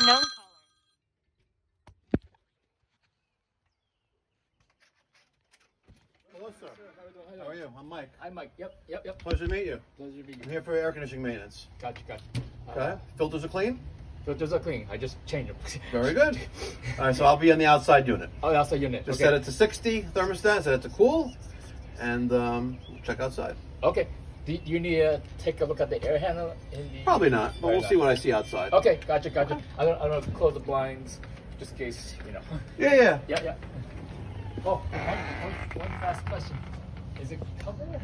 Unknown caller. Hello, sir. How are you? I'm Mike. I'm Mike. Yep. Pleasure to meet you. Pleasure to meet you. I'm here for air conditioning maintenance. Gotcha. Okay. Filters are clean? Filters are clean. I just changed them. Very good. All right, so I'll be on the outside unit. Oh, the outside unit. Just okay. set it to 60 thermostat, set it to cool, and check outside. Okay. Do you need to take a look at the air handler? Probably not, but we'll see what I see outside. Okay, gotcha. I don't know if to close the blinds, just in case, you know. Yeah. Oh, one last question. Is it covered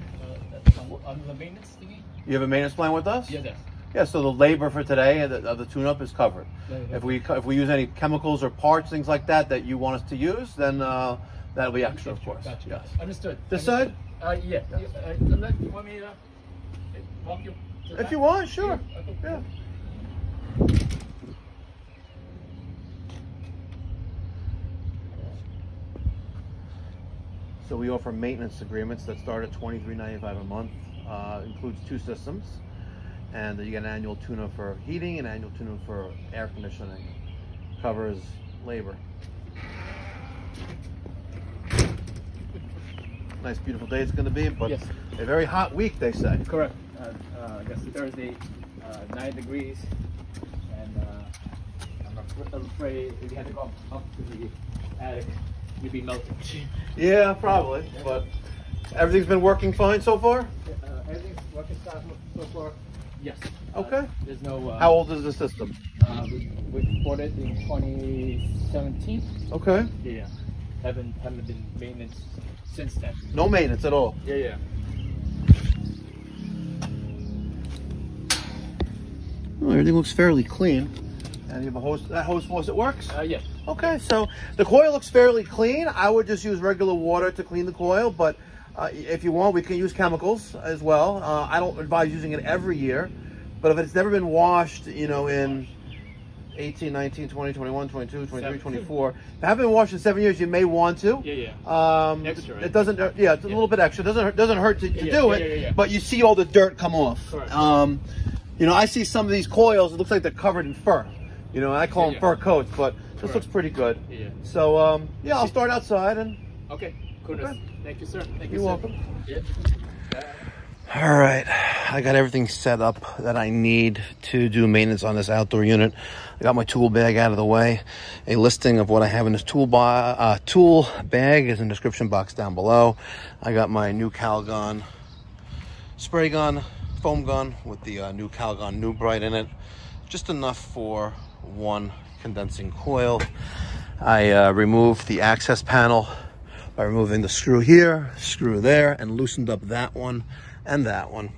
under the maintenance thingy? You have a maintenance plan with us? Yeah, Yeah, so the labor for today of the tune-up is covered. If we use any chemicals or parts, things like that you want us to use, then that'll be extra, of course. Gotcha. Yes. Understood. This side? Yeah. You want me to walk you? If you want, sure. Okay. Yeah. So we offer maintenance agreements that start at $23.95 a month. Includes 2 systems, and you get an annual tune-up for heating and annual tune-up for air conditioning. Covers labor. Nice, beautiful day it's going to be, but yes. A very hot week, they say. Correct. I guess Thursday, 9 degrees, and I'm afraid if you had to go up to the attic, you'd be melting. Yeah, probably, but everything's been working fine so far? Everything's working fine so far. Yes. Okay. There's no... How old is the system? We bought it in 2017. Okay. Yeah. Haven't been maintenance since then. No maintenance at all? Yeah. Well, everything looks fairly clean. And you have a hose, that hose faucet works? Yes. Okay, so the coil looks fairly clean. I would just use regular water to clean the coil, but if you want, we can use chemicals as well. I don't advise using it every year, but if it's never been washed, in 18, 19, 20, 21, 22, 23, 24, if it hasn't been washed in 7 years, you may want to. Yeah. Extra, right? It doesn't, it's a little bit extra. It doesn't hurt to do it, but you see all the dirt come off. Correct. I see some of these coils, it looks like they're covered in fur. I call them fur coats, but this looks pretty good. Yeah. So, I'll start outside and... Okay, cool. Okay. Thank you, sir. You're welcome. Yeah. All right, I got everything set up that I need to do maintenance on this outdoor unit. I got my tool bag out of the way. A listing of what I have in this tool bag is in the description box down below. I got my new Calgon spray gun, foam gun with the new Calgon Embroidered in it. Just enough for 1 condensing coil. I removed the access panel by removing the screw here, screw there, and loosened up that one and that one,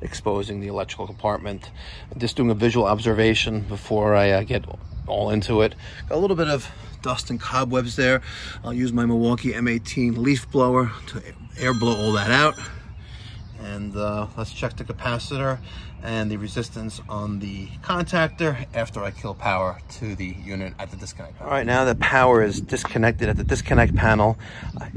exposing the electrical compartment. I'm just doing a visual observation before I get all into it. Got a little bit of dust and cobwebs there. I'll use my Milwaukee M18 leaf blower to air blow all that out. And let's check the capacitor and the resistance on the contactor after I kill power to the unit at the disconnect panel. All right, now the power is disconnected at the disconnect panel.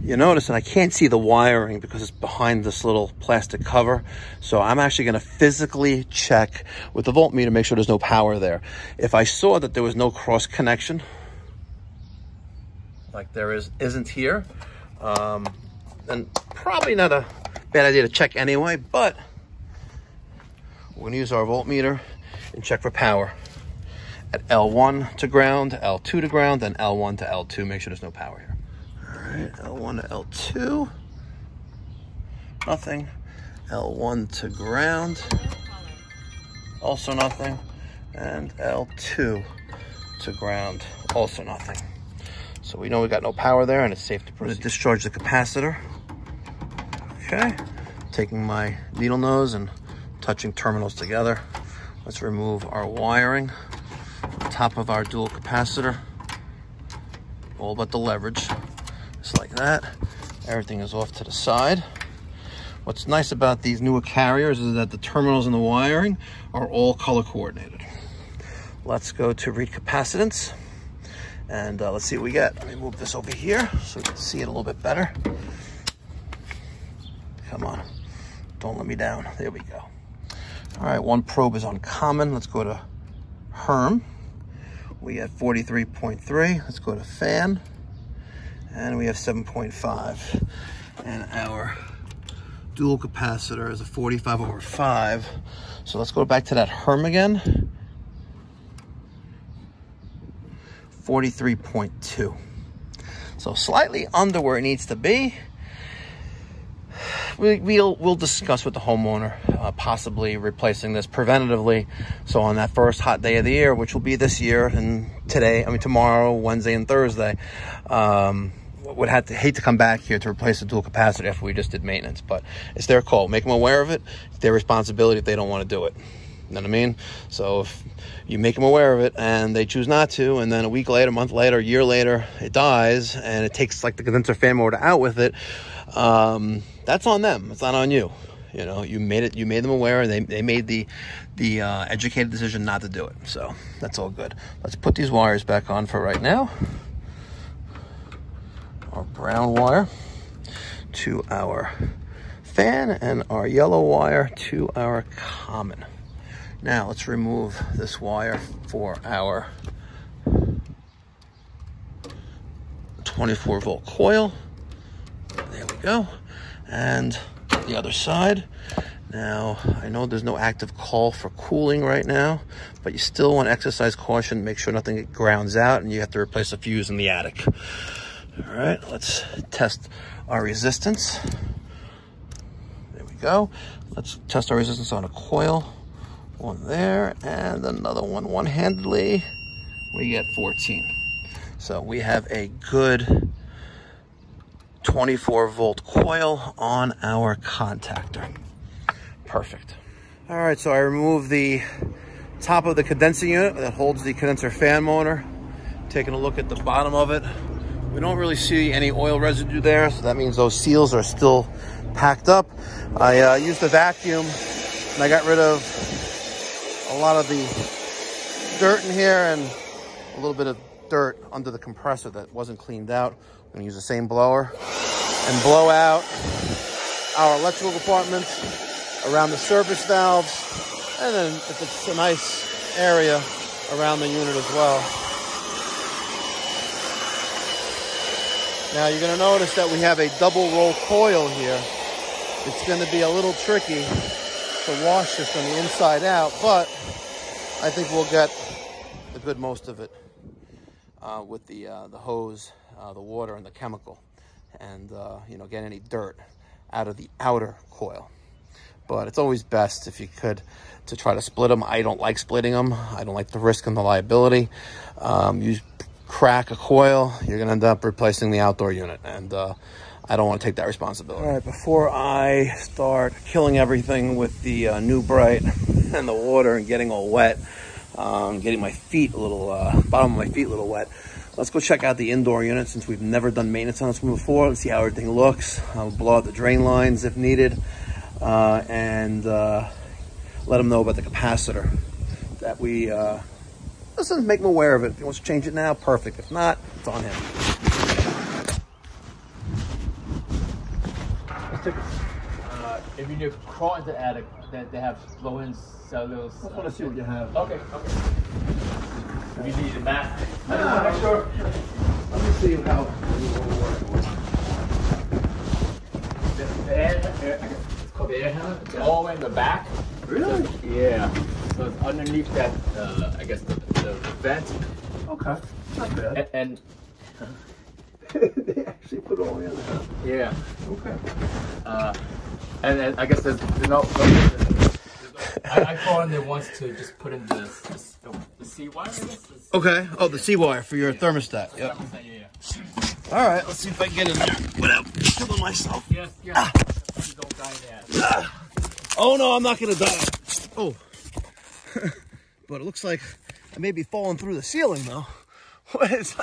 You notice, and I can't see the wiring because it's behind this little plastic cover. So I'm actually going to physically check with the voltmeter, make sure there's no power there. If I saw that there was no cross connection, like there isn't here, then probably not a bad idea to check anyway, but we're going to use our voltmeter and check for power at L1 to ground, L2 to ground, then L1 to L2. Make sure there's no power here. All right, L1 to L2, nothing. L1 to ground, also nothing. And L2 to ground, also nothing. So we know we got no power there and it's safe to proceed. Discharge the capacitor. Okay, taking my needle nose and touching terminals together. Let's remove our wiring from the top of our dual capacitor. All but the leverage, just like that. Everything is off to the side. What's nice about these newer carriers is that the terminals and the wiring are all color coordinated. Let's go to read capacitance and let's see what we get. Let me move this over here so we can see it a little bit better. Come on, don't let me down. There we go. All right, 1 probe is on common. Let's go to Herm. We have 43.3. Let's go to fan. And we have 7.5. And our dual capacitor is a 45/5. So let's go back to that Herm again. 43.2. So slightly under where it needs to be. We'll discuss with the homeowner possibly replacing this preventatively. So on that first hot day of the year, which will be this year and tomorrow, Wednesday and Thursday, would hate to come back here to replace the dual capacitor after we just did maintenance. But it's their call. Make them aware of it. It's their responsibility if they don't want to do it. You know what I mean? So if you make them aware of it and they choose not to, and then a week later, a month later, a year later, it dies, and it takes like the condenser fan motor out with it, that's on them. It's not on you. You know, you made them aware, and they made the educated decision not to do it. So that's all good. Let's put these wires back on for right now. Our brown wire to our fan and our yellow wire to our common. Now let's remove this wire for our 24-volt coil. There we go. And the other side. Now, I know there's no active call for cooling right now, but you still want to exercise caution, make sure nothing grounds out, and you have to replace a fuse in the attic. All right, let's test our resistance. There we go. Let's test our resistance on a coil. One there, and another one-handedly. We get 14. So we have a good 24-volt coil on our contactor. Perfect. All right, so I removed the top of the condensing unit that holds the condenser fan motor. Taking a look at the bottom of it. We don't really see any oil residue there, so that means those seals are still packed up. I used a vacuum, and I got rid of a lot of the dirt in here and a little bit of dirt under the compressor that wasn't cleaned out. I'm going to use the same blower and blow out our electrical compartments around the service valves, and then if it's a nice area around the unit as well. Now you're going to notice that we have a double roll coil here. It's going to be a little tricky to wash this from the inside out, but I think we'll get the good most of it with the hose, the water, and the chemical, and you know, get any dirt out of the outer coil. But it's always best, if you could, to try to split them. I don't like splitting them. I don't like the risk and the liability. You crack a coil, you're going to end up replacing the outdoor unit, and I don't want to take that responsibility. All right, before I start killing everything with the new Bright and the water and getting all wet, getting my feet a little, bottom of my feet a little wet, let's go check out the indoor unit since we've never done maintenance on this one before. Let's see how everything looks. I'll blow out the drain lines if needed, and let them know about the capacitor that we, listen, make him aware of it. If he wants to change it now, perfect. If not, it's on him. Let's take if you do crawl into the attic, they have flow-in cellulose. I just want to see what you have. Okay. If you need a mat, I just want to make sure. Let me see how the air, it's called the air handler. It's all the way in the back. Really? So, yeah. So it's underneath that, I guess the vent. Okay, not bad. And they actually put all in there. yeah. Okay. And I guess there's no I call in there once to just put in the C wire, I guess. Okay. Oh, the C wire for your thermostat. Yep. Yeah. All right. Let's see if I can get in there without killing myself. Yes. Yeah. You don't die there. Oh no, I'm not gonna die. Oh. But it looks like I may be falling through the ceiling though. What is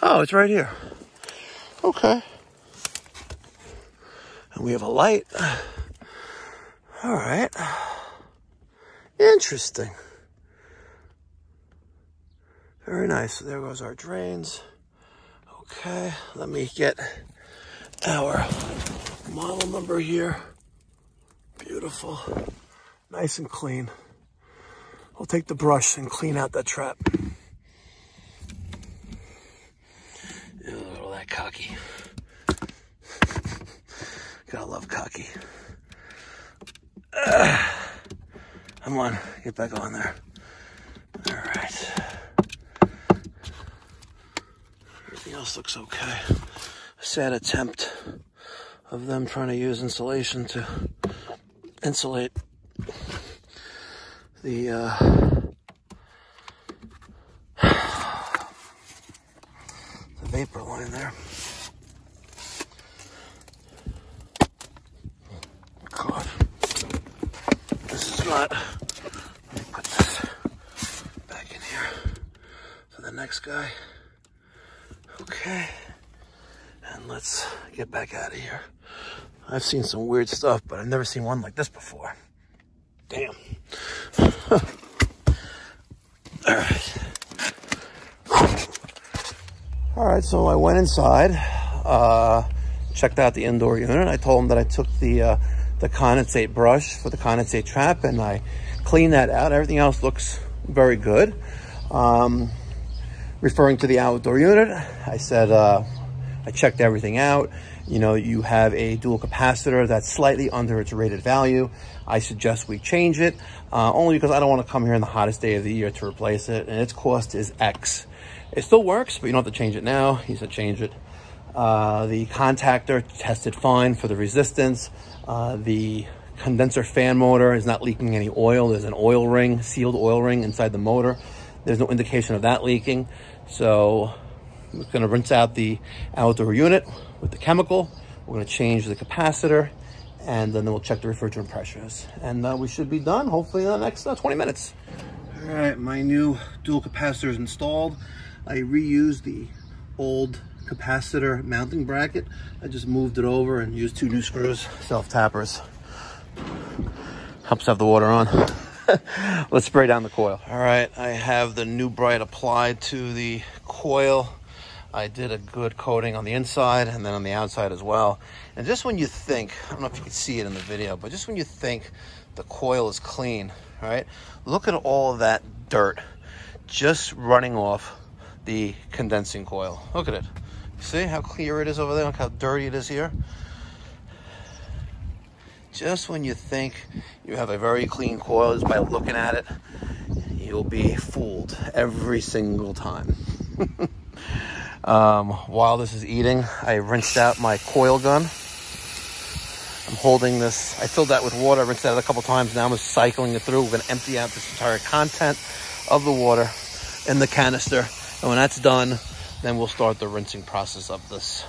Oh, it's right here. Okay. And we have a light. All right. Interesting. Very nice. So there goes our drains. Okay, let me get our model number here. Beautiful. Nice and clean. I'll take the brush and clean out that trap. Ew, look at all that cocky. Gotta love cocky. Come on, get back on there. All right. Everything else looks okay. A sad attempt of them trying to use insulation to insulate the vapor line there. God, this is not. Let me put this back in here for the next guy. Okay, and let's get back out of here. I've seen some weird stuff, but I've never seen one like this before. Damn. All right, so I went inside, checked out the indoor unit. I told him that I took the condensate brush for the condensate trap, and I cleaned that out. Everything else looks very good. Referring to the outdoor unit, I said I checked everything out. You know, you have a dual capacitor that's slightly under its rated value. I suggest we change it, only because I don't want to come here in the hottest day of the year to replace it, and its cost is X. It still works, but you don't have to change it now. He said change it. The contactor tested fine for the resistance. The condenser fan motor is not leaking any oil. There's an oil ring, sealed oil ring inside the motor. There's no indication of that leaking. So we're going to rinse out the outdoor unit with the chemical. We're going to change the capacitor, and then we'll check the refrigerant pressures. And we should be done, hopefully in the next 20 minutes. All right, my new dual capacitor is installed. I reused the old capacitor mounting bracket. I just moved it over and used 2 new screws, self-tappers. Helps have the water on. Let's spray down the coil. All right, I have the new bright applied to the coil. I did a good coating on the inside and then on the outside as well. And just when you think, I don't know if you can see it in the video, but just when you think the coil is clean, right? Look at all of that dirt just running off the condensing coil. Look at it. See how clear it is over there? Look how dirty it is here. Just when you think you have a very clean coil, just by looking at it, you'll be fooled every single time. While this is eating, I rinsed out my coil gun. I'm holding this. I filled that with water. I rinsed it out a couple times. Now I'm just cycling it through. We're going to empty out this entire content of the water in the canister. And when that's done, then we'll start the rinsing process of this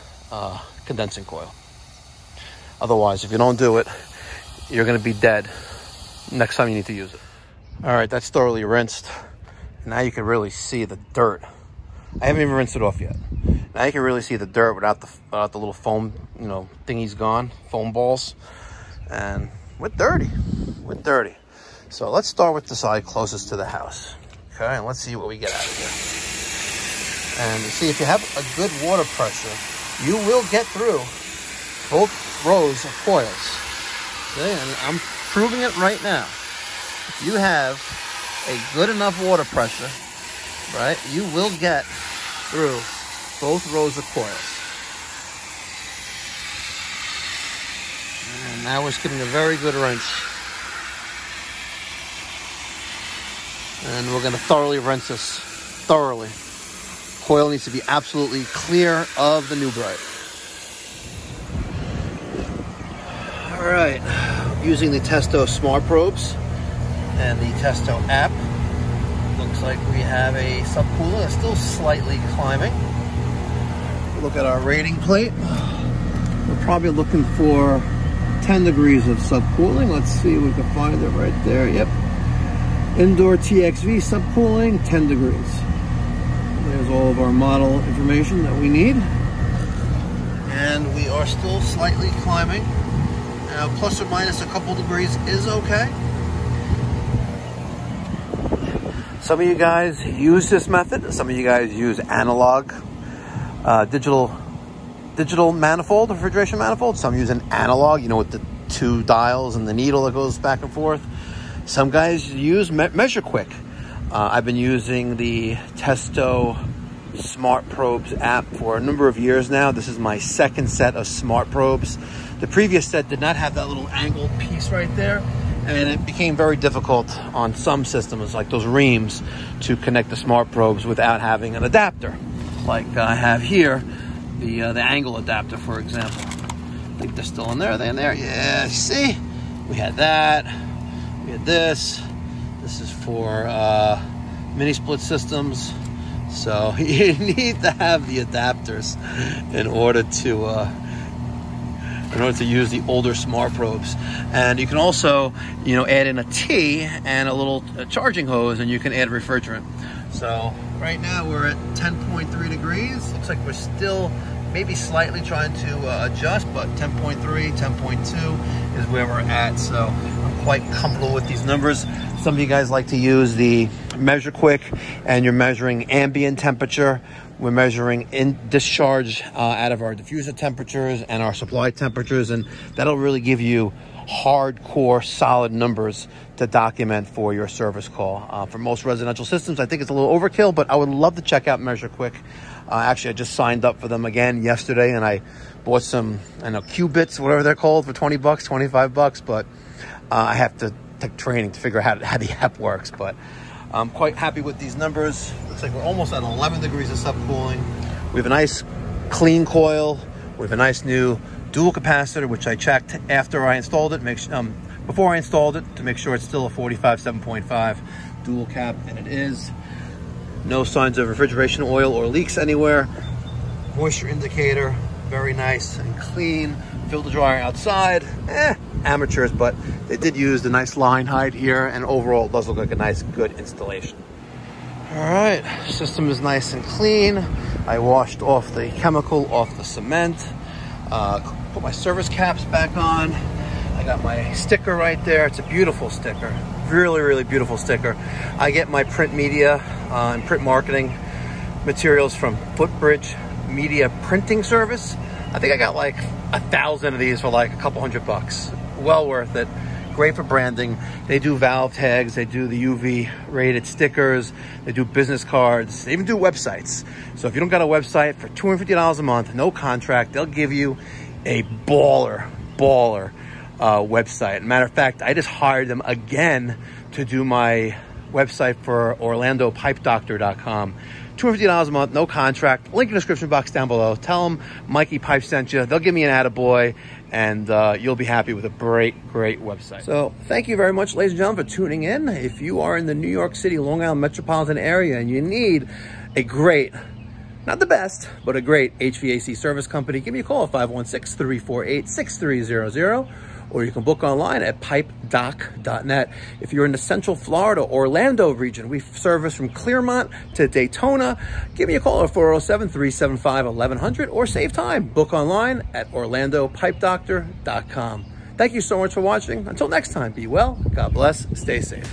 condensing coil. Otherwise, if you don't do it, you're going to be dead next time you need to use it. All right, that's thoroughly rinsed. Now you can really see the dirt. I haven't even rinsed it off yet. Now you can really see the dirt without the little foam, you know, thingy's gone, foam balls. And we're dirty. We're dirty. So let's start with the side closest to the house. Okay, and let's see what we get out of here. And see, if you have a good water pressure, you will get through both rows of coils. See, and I'm proving it right now. If you have a good enough water pressure, right, you will get through both rows of coils. And now we're just giving a very good rinse. And we're going to thoroughly rinse this. Thoroughly. Coil needs to be absolutely clear of the new bright. All right. Using the Testo Smart Probes and the Testo app. Looks like we have a subcooler that's still slightly climbing. Look at our rating plate. We're probably looking for 10 degrees of subcooling. Let's see if we can find it right there. Yep. Indoor TXV subcooling, 10 degrees. There's all of our model information that we need. And we are still slightly climbing. Now, plus or minus a couple degrees is okay. Some of you guys use this method. Some of you guys use analog, digital manifold, refrigeration manifold. Some use an analog, you know, with the two dials and the needle that goes back and forth. Some guys use Measure Quick. I've been using the Testo Smart Probes app for a number of years now. This is my second set of Smart Probes. The previous set did not have that little angled piece right there, and it became very difficult on some systems, like those reams, to connect the Smart Probes without having an adapter. Like I have here, the angle adapter, for example. I think they're still in there. Are they in there? Yeah, see? We had that. We had this. This is for mini split systems. So you need to have the adapters in order to use the older Smart Probes. And you can also, add in a T and a little charging hose, and you can add refrigerant. So right now we're at 10.3 degrees. Looks like we're still maybe slightly trying to adjust, but 10.3, 10.2 is where we're at. So I'm quite comfortable with these numbers. Some of you guys like to use the Measure Quick, and you're measuring ambient temperature. We're measuring in discharge out of our diffuser temperatures and our supply temperatures, and that'll really give you hardcore solid numbers to document for your service call. For most residential systems, I think it's a little overkill, but I would love to check out Measure Quick. Actually, I just signed up for them again yesterday, and I bought some, Q-bits, whatever they're called, for 20 bucks, 25 bucks, but I have to take training to figure out how the app works. But I'm quite happy with these numbers. Looks like we're almost at 11 degrees of subcooling. We have a nice clean coil. We have a nice new dual capacitor, which I checked after I installed it, before I installed it, to make sure it's still a 45 7.5 dual cap, and it is. No signs of refrigeration oil or leaks anywhere. Moisture indicator, very nice and clean. Filter dryer outside, amateurs, but they did use the nice line height here, and overall it does look like a nice, good installation. All right, system is nice and clean. I washed off the chemical off the cement, put my service caps back on. I got my sticker right there. It's a beautiful sticker, really, really beautiful sticker. I get my print media and print marketing materials from Footbridge Media Printing Service. I think I got like 1,000 of these for like a couple $100. Well worth it. Great for branding. They do valve tags. They do the UV rated stickers. They do business cards. They even do websites. So if you don't got a website, for $250 a month, no contract, they'll give you a baller website. Matter of fact, I just hired them again to do my website for OrlandoPipeDoctor.com. $250 a month, no contract. Link in the description box down below. Tell them Mikey Pipes sent you. They'll give me an attaboy, and you'll be happy with a great website. So thank you very much, ladies and gentlemen, for tuning in. If you are in the New York City, Long Island metropolitan area, and you need a great, not the best, but a great HVAC service company, give me a call at 516-348-6300. Or you can book online at pipedoc.net. If you're in the Central Florida, Orlando region, we service from Clearmont to Daytona. Give me a call at 407-375-1100 or save time. Book online at orlandopipedoctor.com. Thank you so much for watching. Until next time, be well, God bless, stay safe.